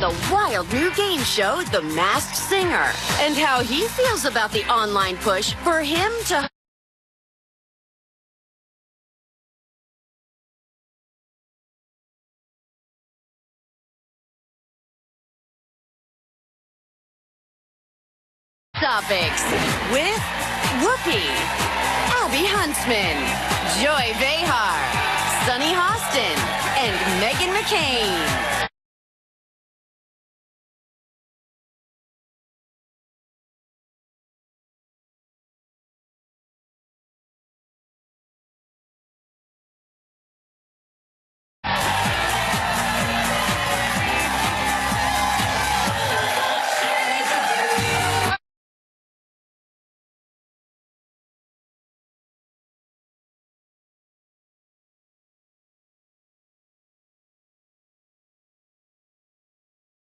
The wild new game show, The Masked Singer, and how he feels about the online push for him to topics with Whoopi, Abby Huntsman, Joy Behar, Sunny Hostin, and Meghan McCain.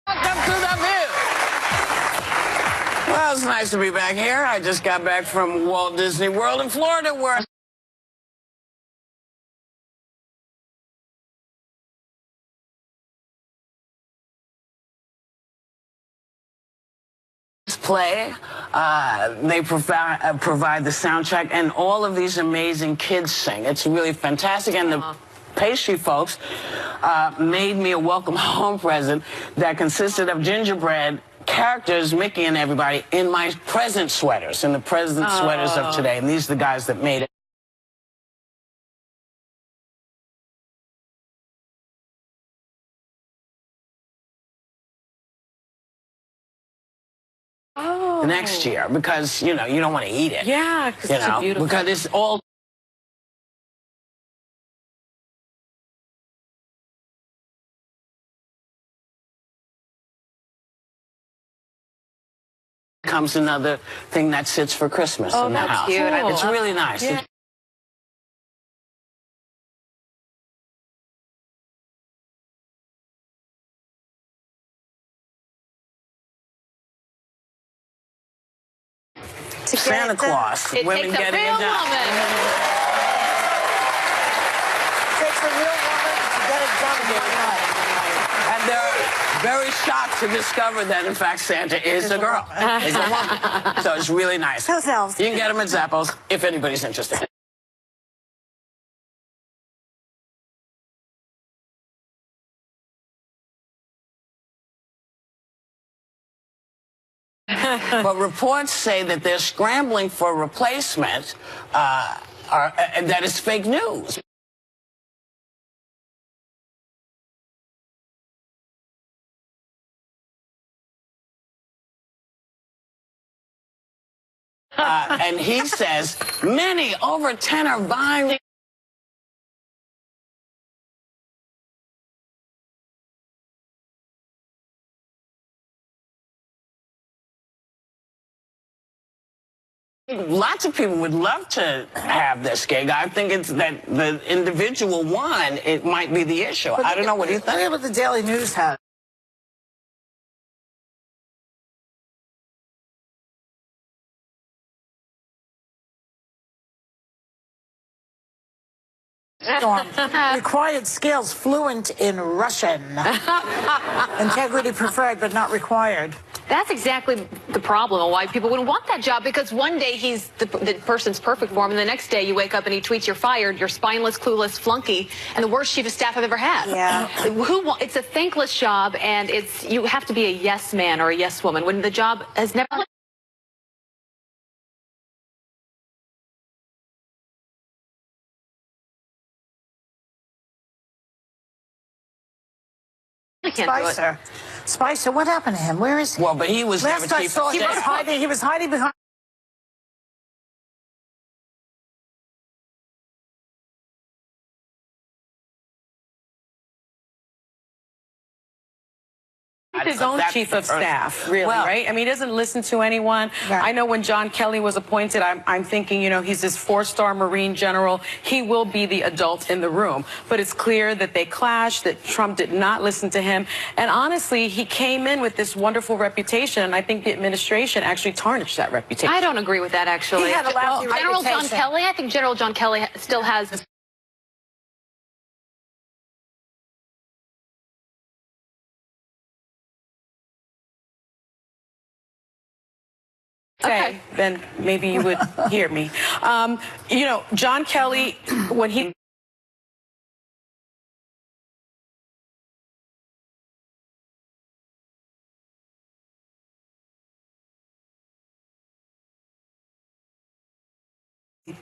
Welcome to the View. Well, it's nice to be back here. I just got back from Walt Disney World in Florida, where play. They provide the soundtrack, and all of these amazing kids sing. It's really fantastic, and the pastry folks made me a welcome home present that consisted of gingerbread characters, Mickey and everybody, in my present sweaters, in the present sweaters of today. And these are the guys that made it. The next year, because, you know, you don't want to eat it. Yeah, because it's so beautiful. Because it's all comes another thing that sits for Christmas in the that's house. cute. It's really nice. Yeah. Santa Claus. It Women takes a getting real it done. woman. Takes a real woman to get it done in one night. And they're very shocked to discover that, in fact, Santa is a girl, is a woman. So it's really nice. Those elves. You can get them at Zappos if anybody's interested. But reports say that they're scrambling for a replacement, and that is fake news. And he says many, over 10, are buying. Lots of people would love to have this gig. I think it's that the individual one, it might be the issue. I don't know. What do you think? Look at what the Daily News has. Required skills fluent in Russian. Integrity preferred but not required. That's exactly the problem of why people wouldn't want that job, because one day he's the person's perfect for him, and the next day you wake up and he tweets, "You're fired, you're spineless, clueless flunky, and the worst chief of staff I've ever had." Yeah. It's a thankless job, and you have to be a yes man or a yes woman when the job has never... I can't do it. Spicer, what happened to him? Where is he? Well, but he was Last never I chief saw, of he staff. was hiding behind His own chief of staff, really, Well, right? I mean, he doesn't listen to anyone. Right. I know when John Kelly was appointed, I'm thinking, you know, he's this 4-star Marine general. He will be the adult in the room. But it's clear that they clashed, that Trump did not listen to him. And honestly, he came in with this wonderful reputation, and I think the administration actually tarnished that reputation. I don't agree with that, actually. He had a lousy General John reputation. Kelly, I think General John Kelly still has... say, then maybe you would hear me. You know, John Kelly, when he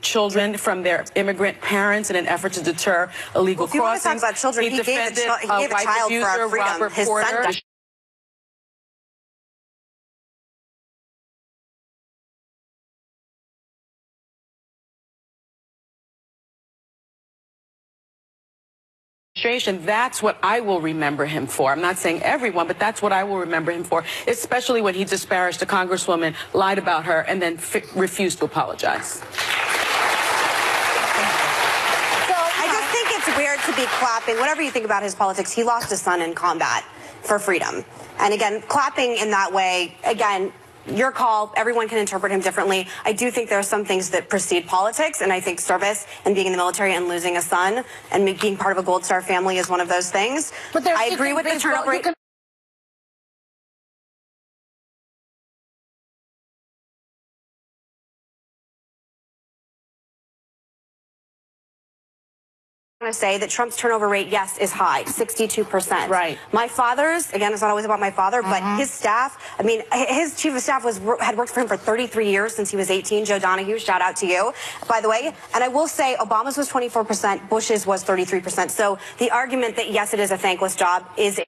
children from their immigrant parents in an effort to deter illegal if you want to talk crossings. about children, he gave a child for our freedom. Robert His Porter. son died. That's what I will remember him for. I'm not saying everyone, but that's what I will remember him for, especially when he disparaged a congresswoman, lied about her, and then refused to apologize. So I just think it's weird to be clapping. Whatever you think about his politics, he lost his son in combat for freedom. And again, clapping in that way, again, your call. Everyone can interpret him differently. I do think there are some things that precede politics, and I think service and being in the military and losing a son and being part of a Gold Star family is one of those things. But I agree with the turnover rate. I want to say that Trump's turnover rate, yes, is high, 62%. Right. My father's, again, it's not always about my father, but his staff, I mean, his chief of staff had worked for him for 33 years since he was 18. Joe Donahue, shout out to you, by the way. And I will say Obama's was 24%, Bush's was 33%. So the argument that, yes, it is a thankless job is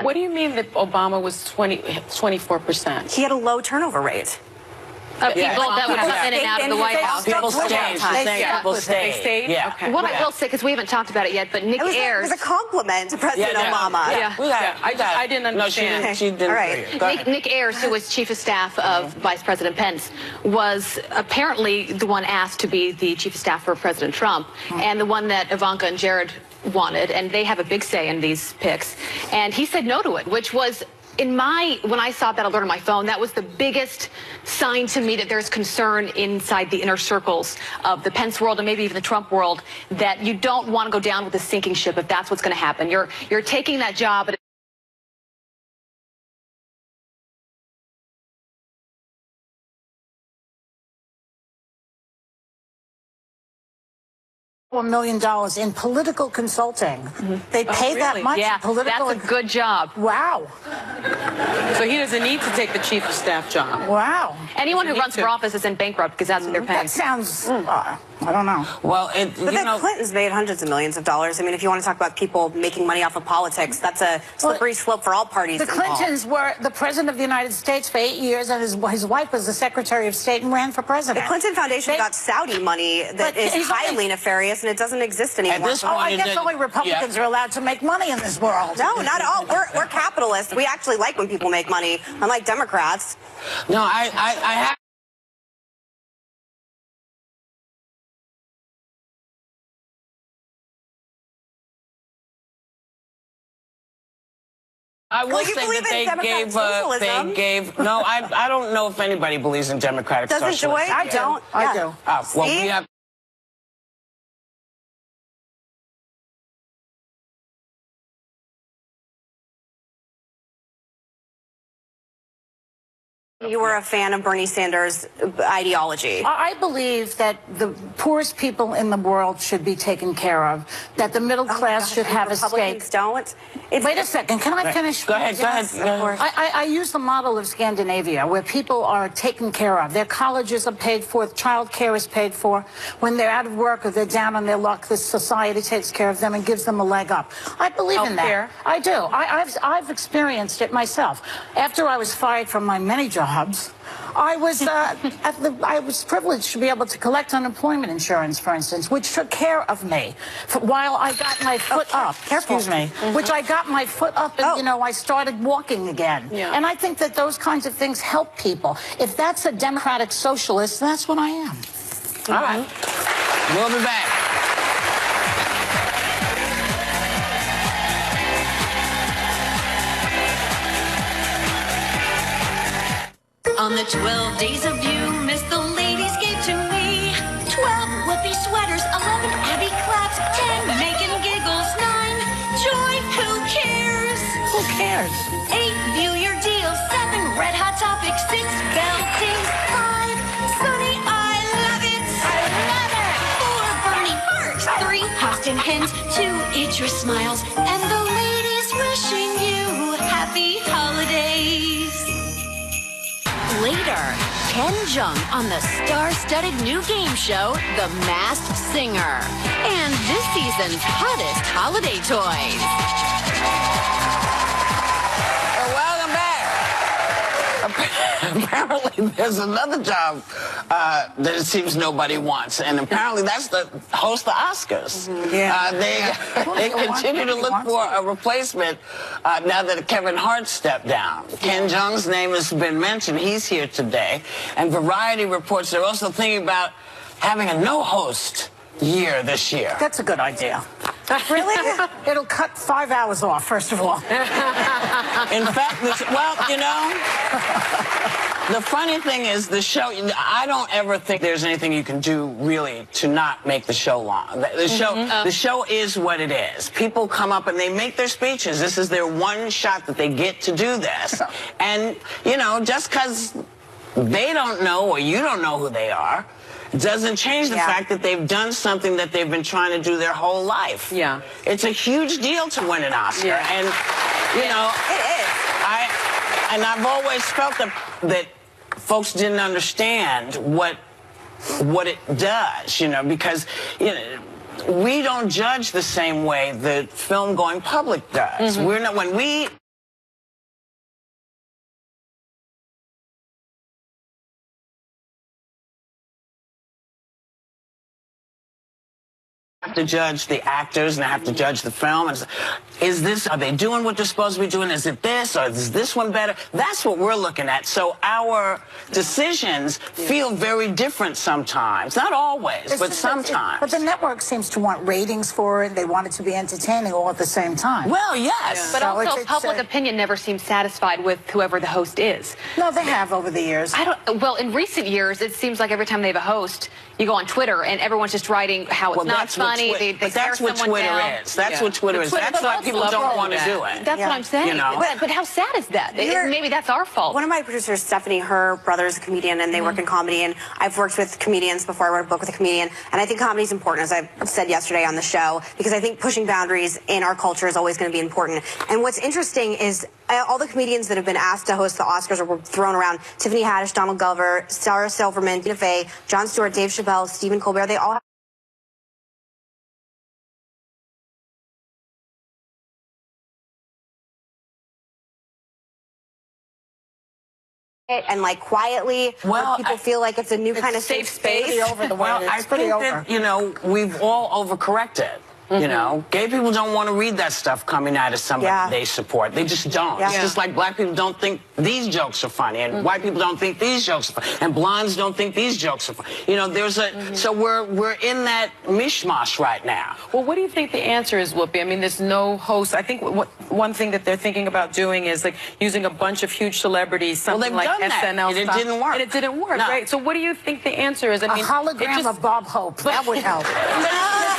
What do you mean that Obama was 24%? he had a low turnover rate. People that would come in and out of the White House. People stayed. People stayed. They stayed? Yeah. Okay. What I will say, because we haven't talked about it yet, but Nick It Ayers. was a compliment to President Obama. Yeah. We got it. I didn't understand. No, she didn't. All right. Go ahead. Nick Ayers, who was chief of staff of Vice President Pence, was apparently the one asked to be the chief of staff for President Trump, and the one that Ivanka and Jared wanted, and they have a big say in these picks. And he said no to it, which was, when I saw that alert on my phone, that was the biggest sign to me that there's concern inside the inner circles of the Pence world and maybe even the Trump world, that you don't want to go down with a sinking ship if that's what's going to happen. You're taking that job. $1 million in political consulting. They pay that much Yeah, in political. that's a good job. Wow. So he doesn't need to take the chief of staff job. Wow. Anyone who runs for office isn't bankrupt because that's what they're paying. That sounds, I don't know. Well, But the Clintons made hundreds of millions of dollars. I mean, if you want to talk about people making money off of politics, that's a slippery slope for all parties The involved. Clintons were the president of the United States for 8 years, and his wife was the Secretary of State and ran for president. The Clinton Foundation got Saudi money that But is he's highly only- nefarious, and it doesn't exist anymore. At this point, I guess only Republicans are allowed to make money in this world. No, not at all. We're capitalists. We actually like when people make money, unlike Democrats. No, I have. I will Well, you say believe that in democratic socialism. no, I don't know if anybody believes in democratic Doesn't socialism. Joy? I don't. I Yeah. do. Well, See? we have. You were a fan of Bernie Sanders' ideology. I believe that the poorest people in the world should be taken care of, that the middle class should have a stake. Republicans don't. Wait a second. Can I finish? Go ahead. Yes, Go ahead. of course. I use the model of Scandinavia, where people are taken care of. Their colleges are paid for, child care is paid for. When they're out of work or they're down on their luck, the society takes care of them and gives them a leg up. I believe in that. Healthcare. I do. I've experienced it myself. After I was fired from my many jobs, I was privileged to be able to collect unemployment insurance, for instance, which took care of me while I got my foot up. Careful. Excuse me. Which I got my foot up, and I started walking again. Yeah. And I think that those kinds of things help people. If that's a democratic socialist, that's what I am. All right. We'll be back. On the 12 days of you, Miss the ladies gave to me 12 whoopee sweaters, 11 Abby claps, 10 cares? 8, view your deal. 7, red hot topics. 6, belting. 5, sunny, I love it. I love it. 4, Bernie Marks. 3, Austin Hens. 2, Idris Smiles. And the ladies wishing you happy holidays. Later, Ken Jeong on the star-studded new game show, The Masked Singer. And this season's hottest holiday toys. Welcome back. Apparently, there's another job that it seems nobody wants, and apparently that's the host the Oscars. They continue to look for a replacement now that Kevin Hart stepped down. Ken Jeong's name has been mentioned. He's here today, and Variety reports they're also thinking about having a no-host year this year. That's a good idea. Really? It'll cut 5 hours off, first of all. In fact, the funny thing is the show, I don't ever think there's anything you can do really to not make the show long. The show is what it is. People come up and they make their speeches. This is their one shot that they get to do this. And, just because they don't know or you don't know who they are, doesn't change the fact that they've done something that they've been trying to do their whole life. Yeah. It's a huge deal to win an Oscar. Yeah. And, it is. I've always felt that folks didn't understand what it does, because, we don't judge the same way the film-going public does. We're not, when we have to judge the actors and I have to judge the film. And are they doing what they're supposed to be doing? Is it this or is this one better? That's what we're looking at. So our decisions feel very different sometimes. Not always, but sometimes. But the network seems to want ratings for it. They want it to be entertaining all at the same time. Well, yes. But also public opinion never seems satisfied with whoever the host is. No, they have over the years. Well, in recent years, it seems like every time they have a host, you go on Twitter and everyone's just writing how it's not funny. But that's what Twitter is. That's what Twitter is. That's why people don't want to do it. That's what I'm saying. But how sad is that? Maybe that's our fault. One of my producers, Stephanie, her brother's a comedian, and they work in comedy, and I've worked with comedians before. I wrote a book with a comedian, and I think comedy is important, as I've said yesterday on the show, because I think pushing boundaries in our culture is always going to be important. And what's interesting is all the comedians that have been asked to host the Oscars or were thrown around, Tiffany Haddish, Donald Glover, Sarah Silverman, Tina Fey, Jon Stewart, Dave Chappelle, Stephen Colbert, they all have and quietly, people feel like it's a new kind of safe space. Over the way. I think that we've all overcorrected. Gay people don't want to read that stuff coming out of somebody they support. They just don't. It's just like black people don't think these jokes are funny, and white people don't think these jokes are funny, and blondes don't think these jokes are funny. There's so we're in that mishmash right now. Well, what do you think the answer is, Whoopi? I mean, there's no host. I think one thing that they're thinking about doing is using a bunch of huge celebrities, something like SNL and stuff. It didn't work. And it didn't work, right? So what do you think the answer is? I mean, a hologram of Bob Hope. That would help.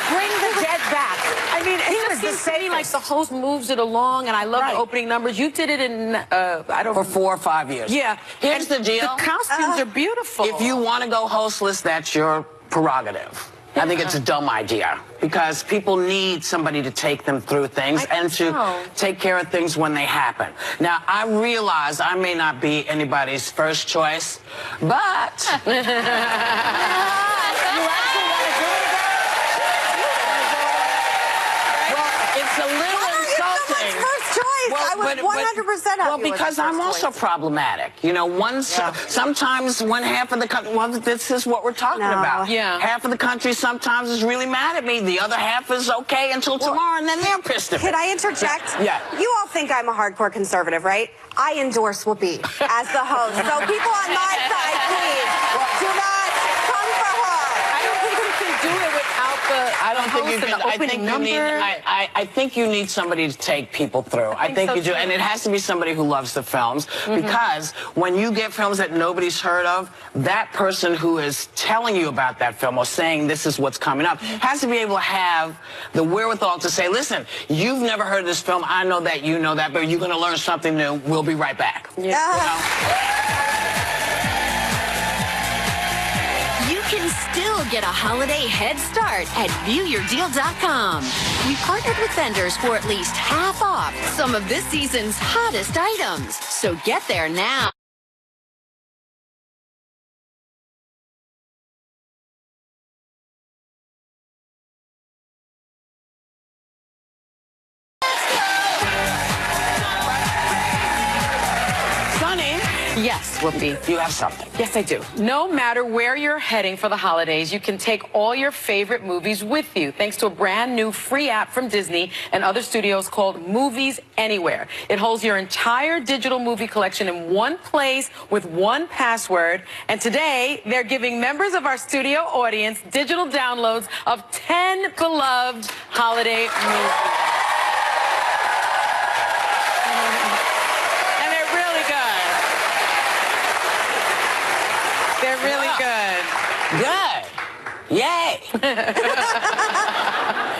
Bring the dead back. I mean, it just seems to me like the host moves it along, and I love the opening numbers. You did it in, for 4 or 5 years. Yeah. Here's the deal. The costumes are beautiful. If you want to go hostless, that's your prerogative. I think it's a dumb idea because people need somebody to take them through things and to take care of things when they happen. Now, I realize I may not be anybody's first choice, but... It's a little insulting. First choice. I would 100% have you because I'm also problematic. Sometimes one half of the country, this is what we're talking about. Yeah. Half of the country sometimes is really mad at me. The other half is okay until tomorrow, and then they're pissed at me. Can I interject? Yeah. You all think I'm a hardcore conservative, right? I endorse Whoopi as the host. So people on my side, please, do not come for her. I don't think we can do it without I don't think you host and can. the opening number. I think you need somebody to take people through. I think so you do, too. and it has to be somebody who loves the films, because when you get films that nobody's heard of, that person who is telling you about that film or saying this is what's coming up has to be able to have the wherewithal to say, listen, you've never heard of this film. I know that you know that, but you're going to learn something new. We'll be right back. Yeah. You know? You can still get a holiday head start at viewyourdeal.com. We partnered with vendors for at least half off some of this season's hottest items. So get there now. Sonny, Yes, Whoopi. you have something. Yes, I do. No matter where you're heading for the holidays, you can take all your favorite movies with you thanks to a brand new free app from Disney and other studios called Movies Anywhere. It holds your entire digital movie collection in one place with one password. And today, they're giving members of our studio audience digital downloads of 10 beloved holiday movies. And they're really good. They're really good. Good. Yay.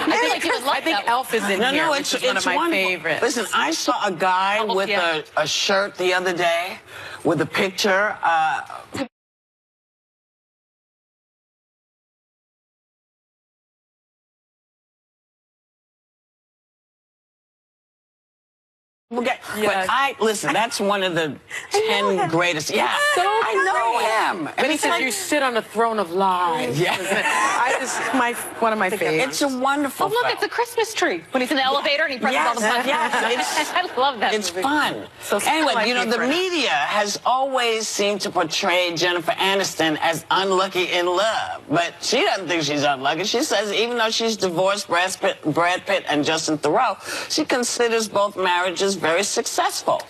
I feel like you would like I think that. Elf is in No, here, no, which it's is one of my wonderful. favorites. Listen, I saw a guy with yeah. a shirt the other day with a picture. Okay, Yes. but listen, that's one of the 10 greatest. Yeah, So I know him. But And he it's says like- you sit on the throne of lies. Yeah. One of my favorites. It's a wonderful Oh, look, film. it's a Christmas tree. When he's in the elevator and he presses all the Yes, buttons. yes, I love that It's movie. fun. So anyway, my you know, the favorite. media has always seemed to portray Jennifer Aniston as unlucky in love. But she doesn't think she's unlucky. She says even though she's divorced Brad Pitt and Justin Theroux, she considers both marriages very successful.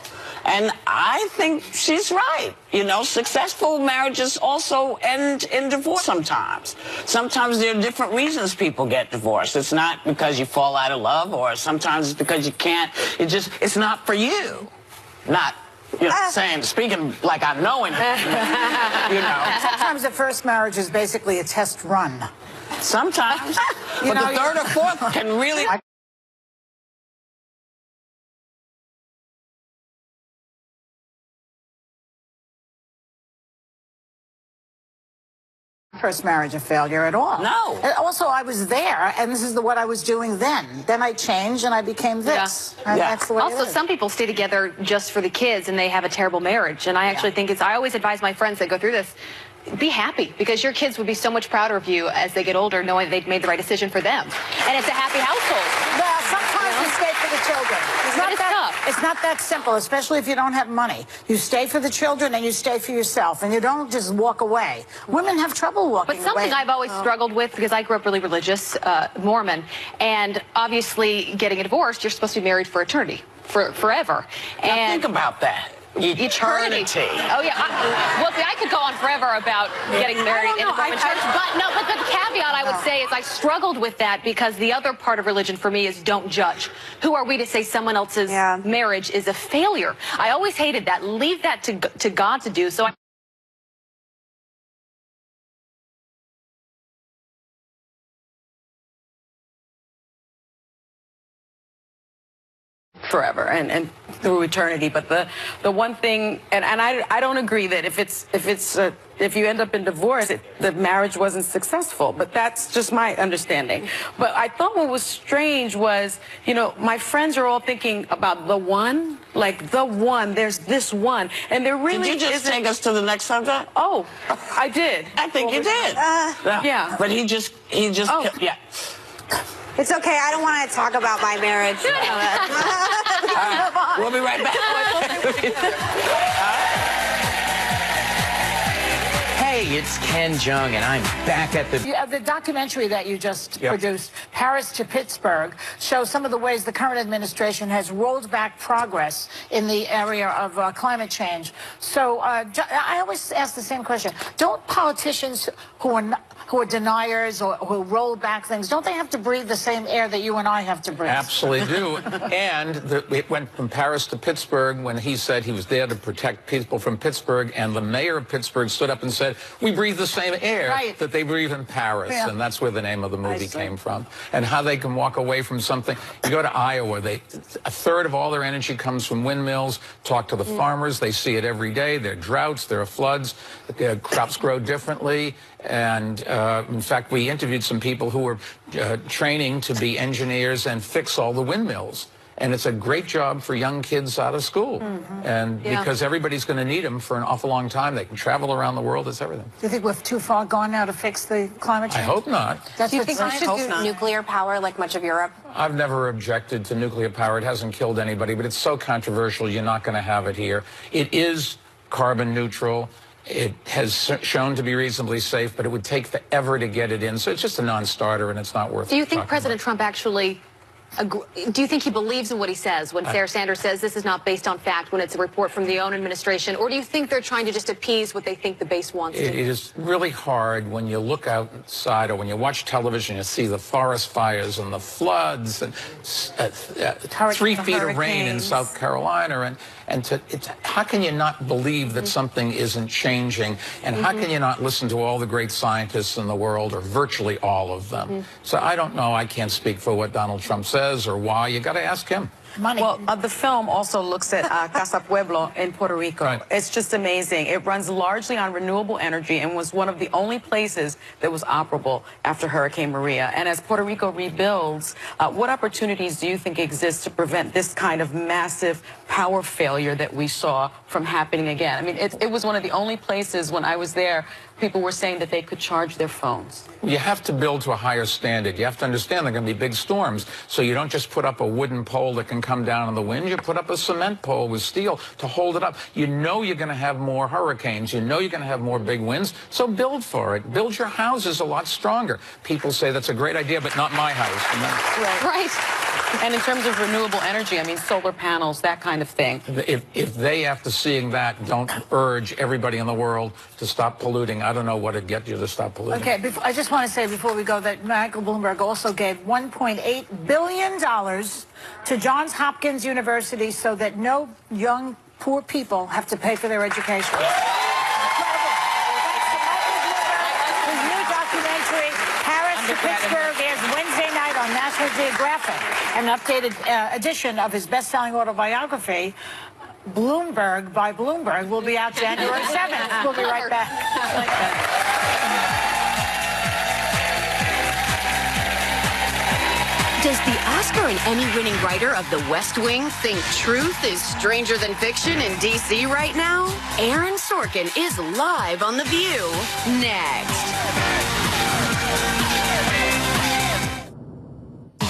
And I think she's right. You know, successful marriages also end in divorce sometimes. Sometimes there are different reasons people get divorced. It's not because you fall out of love, or sometimes it's because you can't. It's not for you. Not, you know, speaking like I know anything. You know, Sometimes the first marriage is basically a test run. sometimes. But know, the third or fourth can really. First marriage a failure at all. No. And also, I was there, and this is what I was doing then. Then I changed, and I became this. And Yeah. that's the way Also, it is. some people stay together just for the kids and they have a terrible marriage. And I actually think I always advise my friends that go through this, be happy, because your kids would be so much prouder of you as they get older, knowing they've made the right decision for them. And it's a happy household. Well, sometimes you stay for the children. It's not that simple, especially if you don't have money. You stay for the children and you stay for yourself, and you don't just walk away. Women have trouble walking But something away. I've always struggled with, because I grew up really religious, Mormon, and obviously getting a divorce, you're supposed to be married for eternity, forever. Now And think about that. Eternity. Oh yeah. Well, see, I could go on forever about getting married in the Mormon church, but the caveat I would say is I struggled with that because the other part of religion for me is don't judge. Who are we to say someone else's marriage is a failure? I always hated that. Leave that to God to do. So forever and through eternity. But the one thing, and I don't agree that if you end up in divorce, the marriage wasn't successful. But that's just my understanding. But I thought what was strange was, you know, my friends are all thinking about the one, like the one. There's this one, and there really Did you just isn't. take us to the next subject? Oh, I did. I think you did. Yeah. But he just, Oh. yeah. It's okay. I don't want to talk about my marriage. We'll be right back. Hey, Hey, it's Ken Jeong, and I'm back at The documentary that you just produced, Paris to Pittsburgh, shows some of the ways the current administration has rolled back progress in the area of climate change. So I always ask the same question. Don't politicians who are deniers or who roll back things, don't they have to breathe the same air that you and I have to breathe? Absolutely do. And it went from Paris to Pittsburgh when he said he was there to protect people from Pittsburgh, and the mayor of Pittsburgh stood up and said, we breathe the same air that they breathe in Paris. Yeah. And that's where the name of the movie came from. And how they can walk away from something. You go to Iowa, a third of all their energy comes from windmills. Talk to the farmers, they see it every day. There are droughts, there are floods, crops grow differently. And in fact, we interviewed some people who were training to be engineers and fix all the windmills. And it's a great job for young kids out of school. And because everybody's going to need them for an awful long time. They can travel around the world. It's everything. Do you think we're too far gone now to fix the climate change? I hope not. Do you think we should do nuclear power like much of Europe? I've never objected to nuclear power. It hasn't killed anybody, but it's so controversial, you're not going to have it here. It is carbon neutral. It has shown to be reasonably safe, but it would take forever to get it in. So it's just a non-starter, and it's not worth it. Do you think President Trump actually... Do you think he believes in what he says when Sarah Sanders says this is not based on fact when it's a report from the own administration? Or do you think they're trying to just appease what they think the base wants to? It is really hard when you look outside or when you watch television, you see the forest fires and the floods and 3 feet of rain in South Carolina. How can you not believe that something isn't changing? And how can you not listen to all the great scientists in the world, or virtually all of them? So I don't know. I can't speak for what Donald Trump says or why. You got to ask him. Well, the film also looks at Casa Pueblo in Puerto Rico. Right. It's just amazing. It runs largely on renewable energy and was one of the only places that was operable after Hurricane Maria. And as Puerto Rico rebuilds, what opportunities do you think exist to prevent this kind of massive power failure that we saw from happening again? I mean, it was one of the only places when I was there, people were saying that they could charge their phones. You have to build to a higher standard. You have to understand there are going to be big storms. So you don't just put up a wooden pole that can come down in the wind. You put up a cement pole with steel to hold it up. You know you're going to have more hurricanes. You know you're going to have more big winds. So build for it. Build your houses a lot stronger. People say that's a great idea, but not my house. Right. And in terms of renewable energy, I mean, solar panels, that kind of thing. If they, after seeing that, don't urge everybody in the world to stop polluting, I don't know what would get you to stop polluting. Okay, I just want to say before we go that Michael Bloomberg also gave $1.8 billion to Johns Hopkins University so that no young, poor people have to pay for their education. His new documentary, Paris to Pittsburgh, airs Wednesday night on National Geographic. An updated edition of his best-selling autobiography, Bloomberg by Bloomberg, will be out January 7th. We'll be right back. I like that. Does the Oscar and Emmy-winning writer of The West Wing think truth is stranger than fiction in D.C. right now? Aaron Sorkin is live on The View next.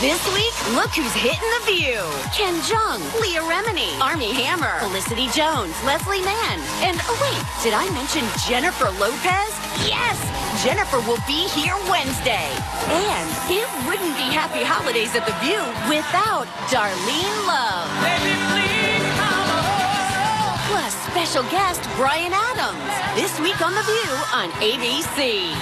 This week, look who's hitting The View. Ken Jeong, Leah Remini, Armie Hammer, Felicity Jones, Leslie Mann. And, oh wait, did I mention Jennifer Lopez? Yes! Jennifer will be here Wednesday. And it wouldn't be Happy Holidays at The View without Darlene Love. Plus, special guest Bryan Adams. This week on The View on ABC.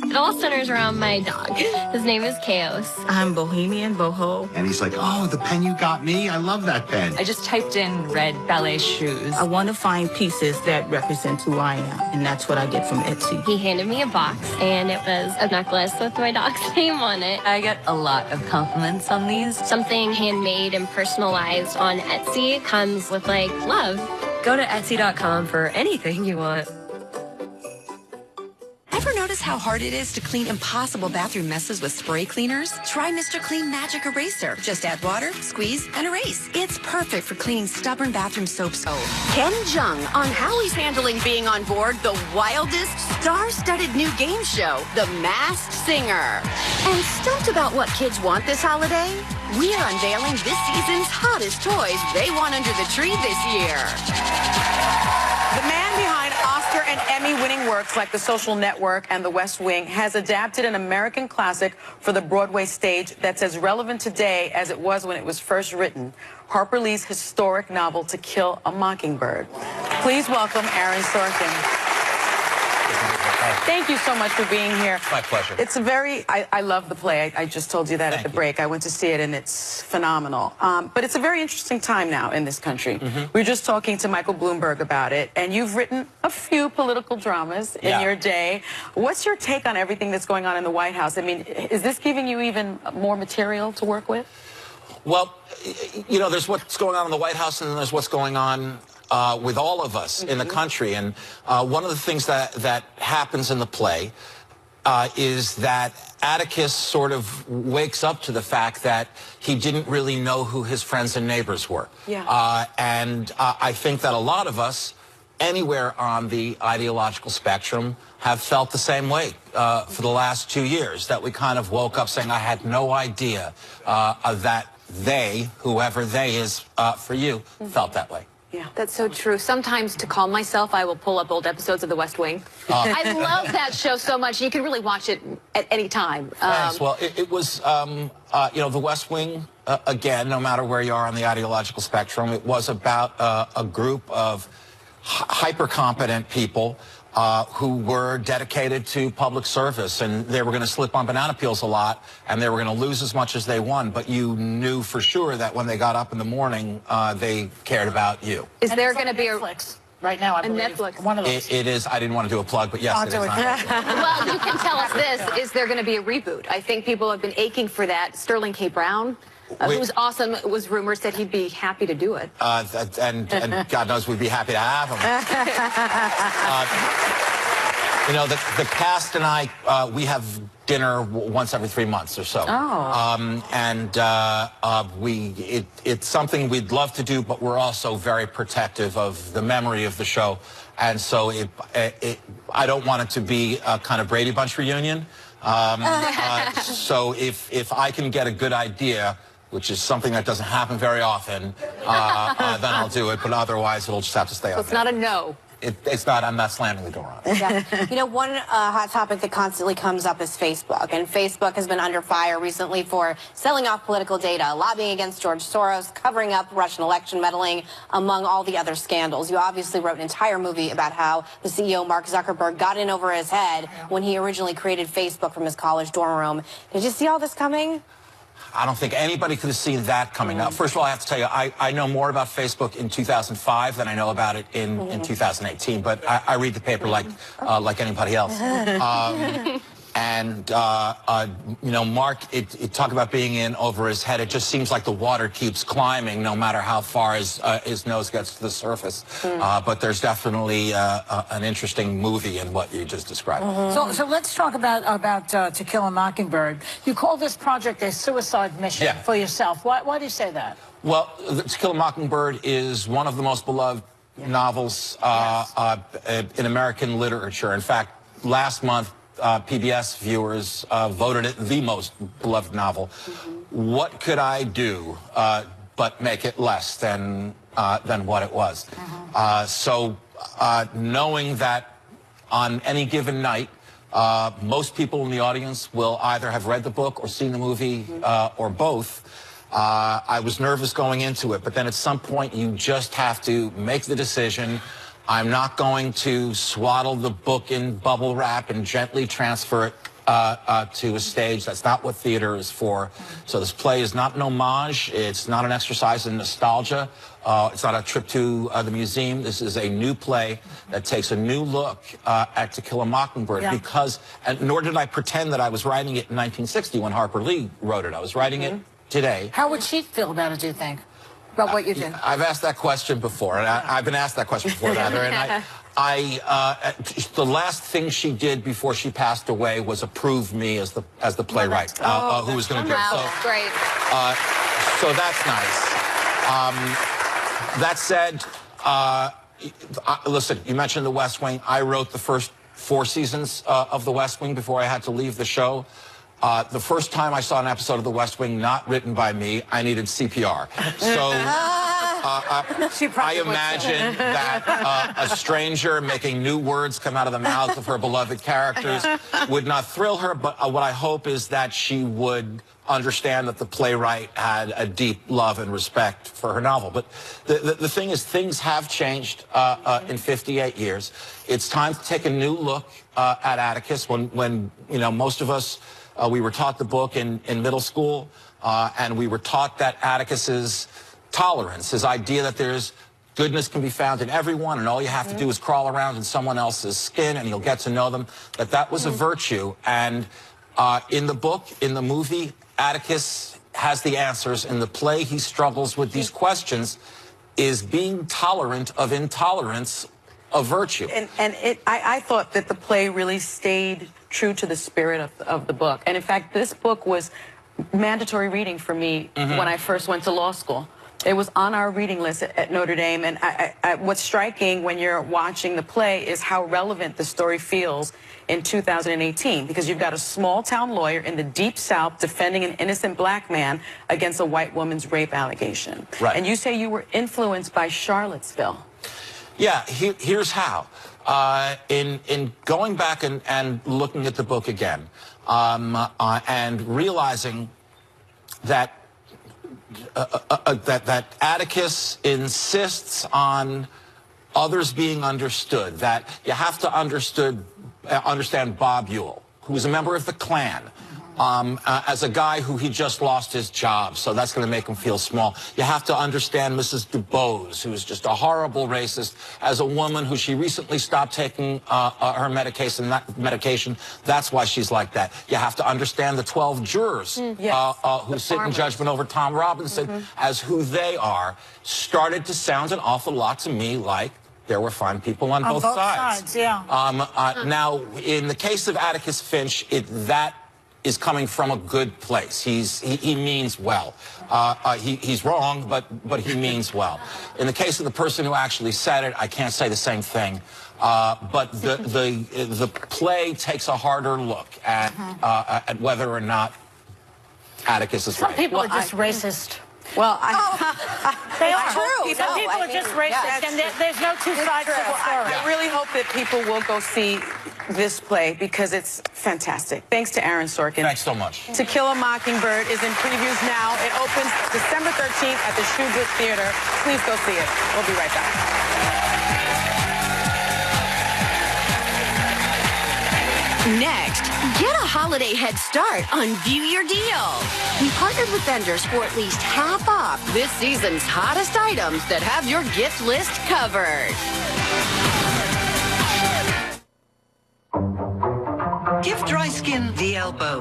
It all centers around my dog. His name is Chaos. I'm Bohemian Boho. And he's like, oh, the pen you got me? I love that pen. I just typed in red ballet shoes. I want to find pieces that represent who I am, and that's what I get from Etsy. He handed me a box, and it was a necklace with my dog's name on it. I get a lot of compliments on these. Something handmade and personalized on Etsy comes with, like, love. Go to Etsy.com for anything you want. Ever notice how hard it is to clean impossible bathroom messes with spray cleaners? Try Mr. Clean Magic Eraser. Just add water, squeeze, and erase. It's perfect for cleaning stubborn bathroom soaps. Ken Jeong on how he's handling being on board the wildest, star-studded new game show, The Masked Singer. And stumped about what kids want this holiday? We are unveiling this season's hottest toys they want under the tree this year. and Emmy-winning works like The Social Network and The West Wing has adapted an American classic for the Broadway stage that's as relevant today as it was when it was first written. Harper Lee's historic novel, To Kill a Mockingbird. Please welcome Aaron Sorkin. Thank you so much for being here. My pleasure. It's a very, I love the play. I just told you that at the break. I went to see it, and it's phenomenal. But it's a very interesting time now in this country. We were just talking to Michael Bloomberg about it, and you've written a few political dramas in your day. What's your take on everything that's going on in the White House? I mean, is this giving you even more material to work with? Well, you know, there's what's going on in the White House, and then there's what's going on with all of us in the country. And one of the things that happens in the play is that Atticus sort of wakes up to the fact that he didn't really know who his friends and neighbors were. And I think that a lot of us, anywhere on the ideological spectrum, have felt the same way for the last 2 years, that we kind of woke up saying, I had no idea that they, whoever they is for you, felt that way. Yeah, that's so true. Sometimes to calm myself, I will pull up old episodes of The West Wing. I love that show so much. You can really watch it at any time. Thanks. Well, it was, you know, The West Wing, again, no matter where you are on the ideological spectrum, it was about a group of hyper-competent people who were dedicated to public service, and they were going to slip on banana peels a lot, and they were going to lose as much as they won, but you knew for sure that when they got up in the morning, they cared about you. Is there going to be Netflix right now? I believe Netflix. One of those. It is. I didn't want to do a plug, but yes, it is. Well, you can tell us this. Is there going to be a reboot? I think people have been aching for that. Sterling K. Brown, who's awesome, was rumors that he'd be happy to do it. And God knows we'd be happy to have him. You know, the cast and I, we have dinner once every 3 months or so. It's something we'd love to do, but we're also very protective of the memory of the show. And so I don't want it to be a kind of Brady Bunch reunion. So if I can get a good idea, which is something that doesn't happen very often, then I'll do it. But otherwise, it'll just have to stay on. So it's not a no. It's not. I'm not slamming the door on it. Yeah. You know, one hot topic that constantly comes up is Facebook. And Facebook has been under fire recently for selling off political data, lobbying against George Soros, covering up Russian election meddling, among all the other scandals. You obviously wrote an entire movie about how the CEO, Mark Zuckerberg, got in over his head when he originally created Facebook from his college dorm room. Did you see all this coming? I don't think anybody could have seen that coming. Now, first of all, I have to tell you, I know more about Facebook in 2005 than I know about it in 2018. But I read the paper like anybody else. You know, Mark, talk about being in over his head. It just seems like the water keeps climbing no matter how far his nose gets to the surface. But there's definitely an interesting movie in what you just described. So let's talk about To Kill a Mockingbird. You call this project a suicide mission for yourself. Why do you say that? Well, To Kill a Mockingbird is one of the most beloved novels in American literature. In fact, last month, PBS viewers voted it the most beloved novel. What could I do but make it less than what it was? So knowing that on any given night, most people in the audience will either have read the book or seen the movie or both, I was nervous going into it, but then at some point you just have to make the decision. I'm not going to swaddle the book in bubble wrap and gently transfer it to a stage. That's not what theater is for. So this play is not an homage. It's not an exercise in nostalgia. It's not a trip to the museum. This is a new play that takes a new look at To Kill a Mockingbird because, and nor did I pretend that I was writing it in 1960 when Harper Lee wrote it. I was writing it today. How would she feel about it, do you think? About what you did? I've asked that question before, and I've been asked that question before, rather. And the last thing she did before she passed away was approve me as the playwright who was going to do it. So, great. So that's nice. That said, listen, you mentioned The West Wing. I wrote the first 4 seasons of The West Wing before I had to leave the show. The first time I saw an episode of The West Wing not written by me, I needed CPR. So I imagine that a stranger making new words come out of the mouths of her beloved characters would not thrill her, but what I hope is that she would understand that the playwright had a deep love and respect for her novel. But the thing is, things have changed in 58 years. It's time to take a new look at Atticus. When you know, most of us, we were taught the book in middle school, and we were taught that Atticus's tolerance, his idea that there's goodness can be found in everyone, and all you have to do is crawl around in someone else's skin, and you'll get to know them, that was a virtue. And in the book, in the movie, Atticus has the answers. In the play, he struggles with these questions. Is being tolerant of intolerance a virtue? I thought that the play really stayed true to the spirit of the book. And in fact, this book was mandatory reading for me when I first went to law school. It was on our reading list at Notre Dame. And what's striking when you're watching the play is how relevant the story feels in 2018, because you've got a small-town lawyer in the Deep South defending an innocent black man against a white woman's rape allegation. Right. And you say you were influenced by Charlottesville. Yeah, here's how. In going back and looking at the book again, and realizing that that Atticus insists on others being understood, that you have to understand Bob Ewell, who was a member of the Klan, as a guy who he just lost his job, so that's going to make him feel small. You have to understand Mrs. DuBose, who's just a horrible racist, as a woman who she recently stopped taking her medication. That's why she's like that. You have to understand the 12 jurors who sit in judgment over Tom Robinson as who they are. Started to sound an awful lot to me like there were fine people on both sides. Now, in the case of Atticus Finch, that is coming from a good place. He means well. He's wrong, but he means well. In the case of the person who actually said it, I can't say the same thing. But the play takes a harder look at whether or not Atticus is right. Some people are just racist. Well, they are true. Some people are just racist, and there's no two sides to the story. I really hope that people will go see this play because it's fantastic. Thanks to Aaron Sorkin. Thanks so much. To Kill a Mockingbird is in previews now. It opens December 13th at the Shoegood Theater. Please go see it. We'll be right back. Next, get a holiday head start on View Your Deal. We partnered with vendors for at least half off this season's hottest items that have your gift list covered. Give dry skin the elbow.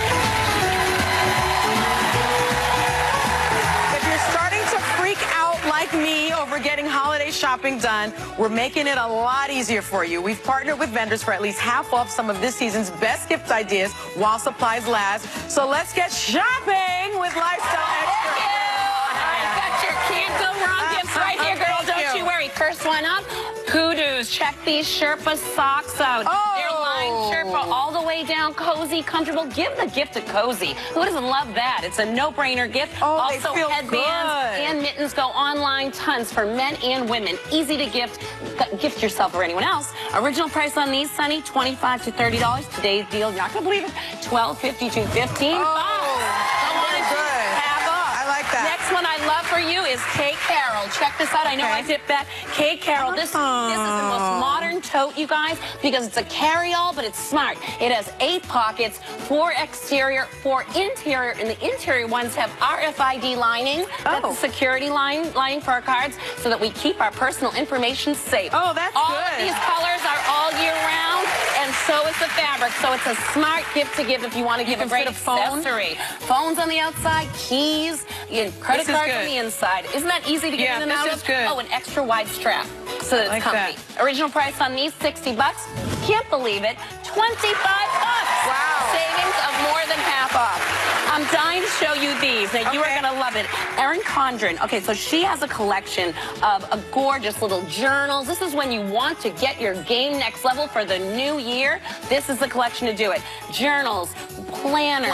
If you're starting to freak out like me over getting holiday shopping done, we're making it a lot easier for you. We've partnered with vendors for at least half off some of this season's best gift ideas while supplies last. So let's get shopping with Lifestyle Extra. I got your can't go wrong gifts right here, girl. Don't you worry. First one up, Hoodoos. Check these Sherpa socks out. They're lined Sherpa all the way down, cozy, comfortable. Give the gift to cozy. Who doesn't love that? It's a no-brainer gift. Also, headbands and mittens go online. Tons for men and women. Easy to gift. Gift yourself or anyone else. Original price on these, Sunny, $25 to $30. Today's deal, you're not going to believe it, $12.50 to $15. Next one I love for you is Kay Carroll. Check this out. I know I dipped that. Kay Carroll. This is the most modern tote, you guys, because it's a carry-all, but it's smart. It has 8 pockets, 4 exterior, 4 interior, and the interior ones have RFID lining. That's the security lining for our cards so that we keep our personal information safe. Oh, that's all good. All of these colors are all year round, and so is the fabric. So it's a smart gift to give if you want to give a great accessory. Phones on the outside, keys, credit cards on the inside. Isn't that easy to get in and out of? Oh, an extra wide strap so that it's comfy. Original price on these, $60. Can't believe it, $25. Wow. Savings of more than half off. I'm dying to show you these. Now, you are going to love it. Erin Condren. Okay, so she has a collection of gorgeous little journals. This is when you want to get your game next level for the new year. This is the collection to do it. Journals, planners.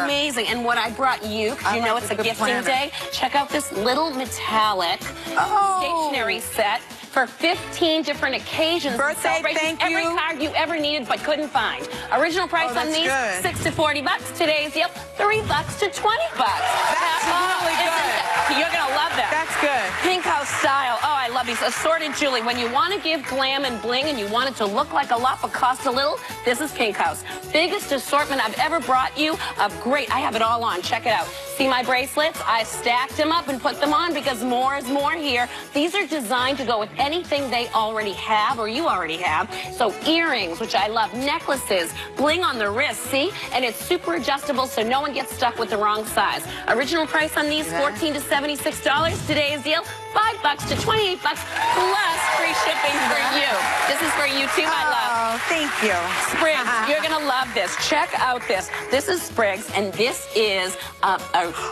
Amazing. And what I brought you, because you know it's a gifting day, check out this little metallic stationery set for 15 different occasions. Birthday, thank you. Every card you ever needed but couldn't find. Original price on these, good. $6 to $40. Today's deal, $3 to $20. That's really good. You're gonna love that. That's good. Pink House style. Oh, I love these. Assorted Julie. When you want to give glam and bling and you want it to look like a lot but cost a little, this is Pink House. Biggest assortment I've ever brought you of great. I have it all on. Check it out. See my bracelets? I stacked them up and put them on because more is more here. These are designed to go with anything they already have or you already have. So earrings, which I love, necklaces, bling on the wrist, see? And it's super adjustable so no one gets stuck with the wrong size. Original price on these, $14 to $76. Today's deal, $5 to $28 plus free shipping for you. This is for you too, my love. Oh, thank you. Sprigs, you're gonna love this. Check out this. This is Sprigs, and this is a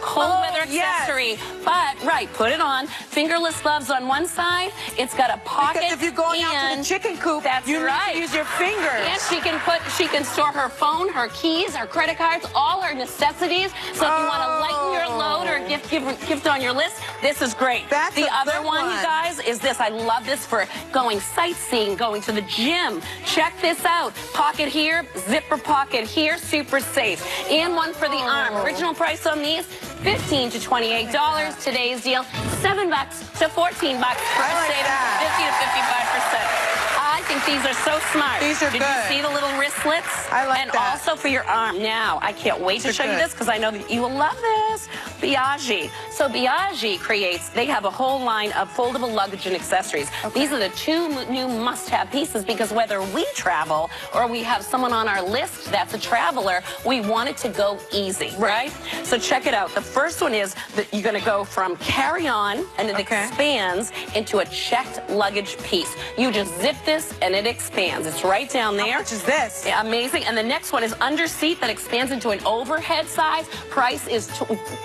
cold weather accessory. But put it on. Fingerless gloves on one side. It's got a pocket. Because if you're going out to the chicken coop, you need to use your fingers. And she can store her phone, her keys, her credit cards, all her necessities. So if you want to lighten your load or gift on your list, this is great. The other one, you guys, is this. I love this for going sightseeing, going to the gym. Check this out. Pocket here, zipper pocket here, super safe. And one for the arm. Original price on these, $15 to $28. Today's deal, $7 to $14 for a saving of 50 to 55%. I think these are so smart. These are Did good. you see the little wristlets? I like and that. And also for your arm. Now, I can't wait to show you this because I know that you will love this. Biaggi. So Biaggi creates, they have a whole line of foldable luggage and accessories. These are the two new must-have pieces because whether we travel or we have someone on our list that's a traveler, we want it to go easy, right? So check it out. The first one is that you're going to go from carry-on and it expands into a checked luggage piece. You just zip this and it expands. It's right down there. How much is this? Yeah, amazing. And the next one is under seat that expands into an overhead size. Price is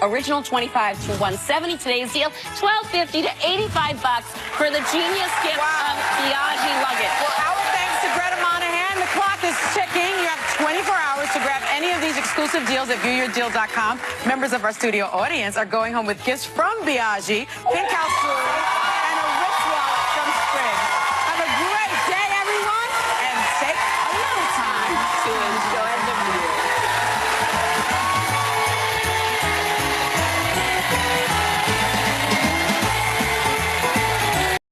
original $25 to $170. Today's deal, $12.50 to $85 for the genius gift of Biaggi luggage. Well, our thanks to Greta Monahan. The clock is ticking. You have 24 hours to grab any of these exclusive deals at viewyourdeal.com. Members of our studio audience are going home with gifts from Biaggi, Pink House Jewelry,